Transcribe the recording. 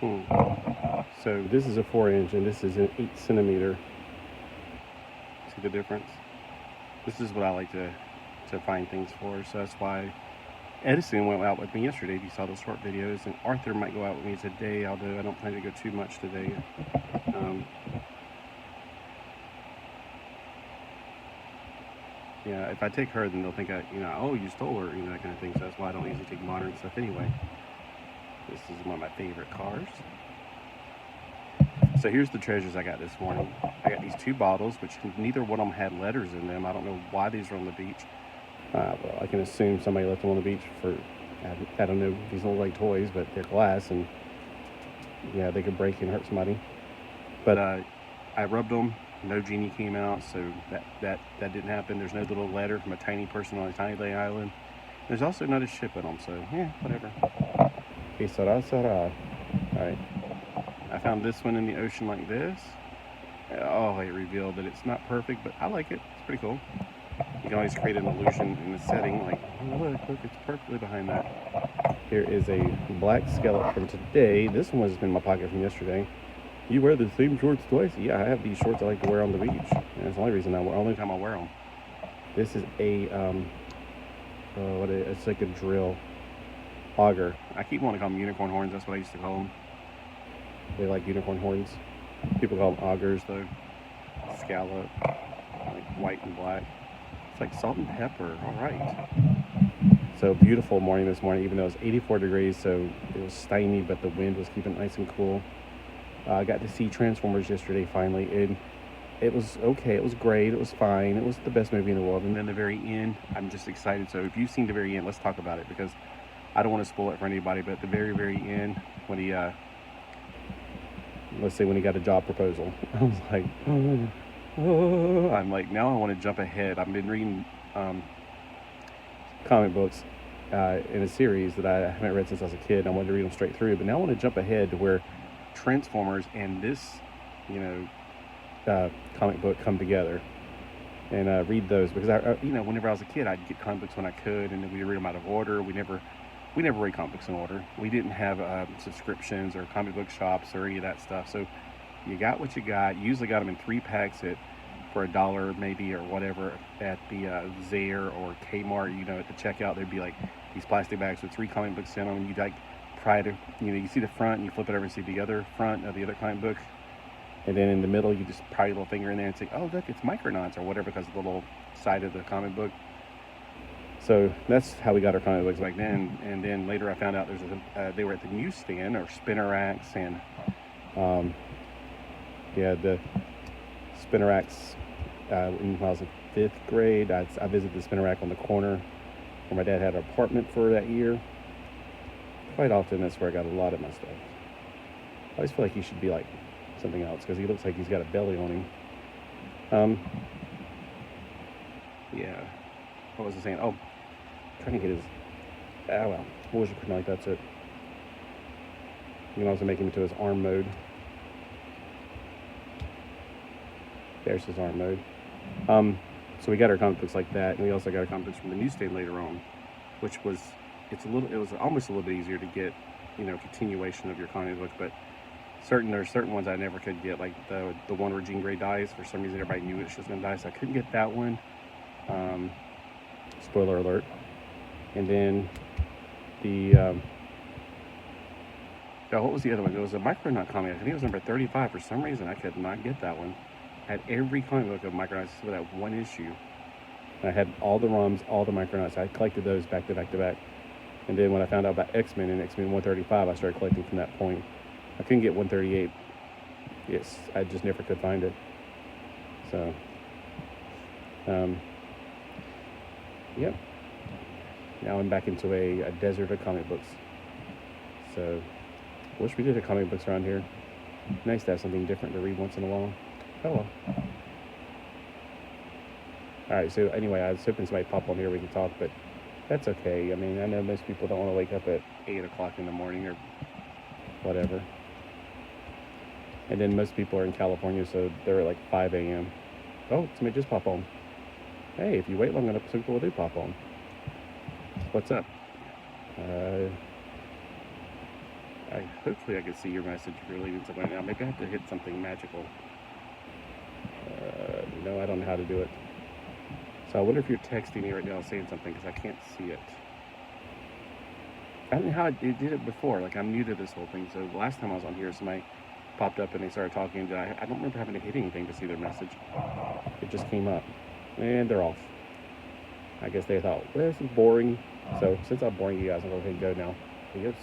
So this is a 4-inch and this is an 8-centimeter. See the difference? This is what I like to find things for. So that's why Edison went out with me yesterday, if you saw those short videos, and Arthur might go out with me today, although I don't plan to go too much today. Yeah, if I take her, then they'll think oh, you stole her, that kind of thing. So that's why I don't usually take modern stuff anyway. This is one of my favorite cars. So here's the treasures I got this morning. I got these 2 bottles, which neither one of them had letters in them. I don't know why these are on the beach. Well, I can assume somebody left them on the beach for, I don't know, these look like toys, but they're glass, and yeah, they could break and hurt somebody. But I rubbed them. No genie came out, so that didn't happen. There's no little letter from a tiny person on a tiny island. There's also not a ship in them, so yeah, whatever. Okay, será. Alright. I found this one in the ocean like this. Oh, it revealed that it's not perfect, but I like it. It's pretty cool. You can always create an illusion in the setting, like, oh, look, it's perfectly behind that. Here is a black skeleton from today. This one was in my pocket from yesterday. You wear the same shorts twice? Yeah, I have these shorts I like to wear on the beach. And it's the only time I wear them. This is a, it's like a drill auger. I keep wanting to call them unicorn horns. That's what I used to call them. They like unicorn horns. People call them augers, though. Scallop, like white and black. It's like salt and pepper. All right. So beautiful morning this morning, even though it was 84 degrees, so it was steamy, but the wind was keeping it nice and cool. I got to see Transformers yesterday finally, and it was okay. It was great. It was fine. It was the best movie in the world. And then the very end, I'm just excited. So if you've seen the very end, let's talk about it, because I don't want to spoil it for anybody. But at the very, very end, when he, let's say when he got a job proposal, I was like, I'm like, now I want to jump ahead. I've been reading comic books in a series that I haven't read since I was a kid. I wanted to read them straight through, but now I want to jump ahead to where Transformers and this, comic book come together, and read those, because whenever I was a kid, I'd get comic books when I could, and then we'd read them out of order. We never read comic books in order. We didn't have subscriptions or comic book shops or any of that stuff. So you got what you got. You usually got them in 3 packs for $1 maybe, or whatever, at the Zayre or Kmart. At the checkout, there'd be like these plastic bags with 3 comic books in them, and you'd like try to, you see the front, and you flip it over and see the other front of the other comic book, and then in the middle you just pry your little finger in there and say, oh look, it's Micronauts or whatever, because of the little side of the comic book. So that's how we got our comic books back then. And then later I found out they were at the newsstand, or spinner racks, and the spinner racks. When I was in 5th grade, I visited the spinner rack on the corner where my dad had an apartment for that year. Quite often, that's where I got a lot of my stuff. I always feel like he should be like something else, because he looks like he's got a belly on him. Yeah. What was I saying? Oh, trying to get his. Well, what was your like? That's it. You can also make him into his arm mode. There's his arm mode. So we got our comic books like that, and we also got our comic books from the newsstand later on, which was. It was almost a little bit easier to get, continuation of your comic book, but there are certain ones I never could get, like the one where Jean Grey dies. For some reason, everybody knew she was going to die, so I couldn't get that one. Spoiler alert. And then what was the other one? It was a Micronaut comic. I think it was number 35. For some reason, I could not get that one. I had every comic book of Micronauts for that one issue. I had all the ROMs, all the Micronauts. I collected those back to back to back. And then when I found out about X-Men and X-Men 135, I started collecting from that point. I couldn't get 138. Yes, I just never could find it. So, yep. Now I'm back into a desert of comic books. So, wish we did have comic books around here. Nice to have something different to read once in a while. Oh well. Alright, so anyway, I was hoping somebody pop on here we can talk, but that's okay. I mean, I know most people don't want to wake up at 8 o'clock in the morning or whatever. And then most people are in California, so they're at like 5 a.m. Oh, somebody just pop on. Hey, if you wait long enough, some people do pop on. What's up? hopefully I can see your message if you're leaving somewhere. Now, maybe I have to hit something magical. No, I don't know how to do it. So I wonder if you're texting me right now saying something because I can't see it. I don't know how I did it before. Like, I'm new to this whole thing. So the last time I was on here, somebody popped up and they started talking. I don't remember having to hit anything to see their message. It just came up. And they're off. I guess they thought, well, this is boring. So since I'm boring you guys, I'll go ahead and go now. Adios.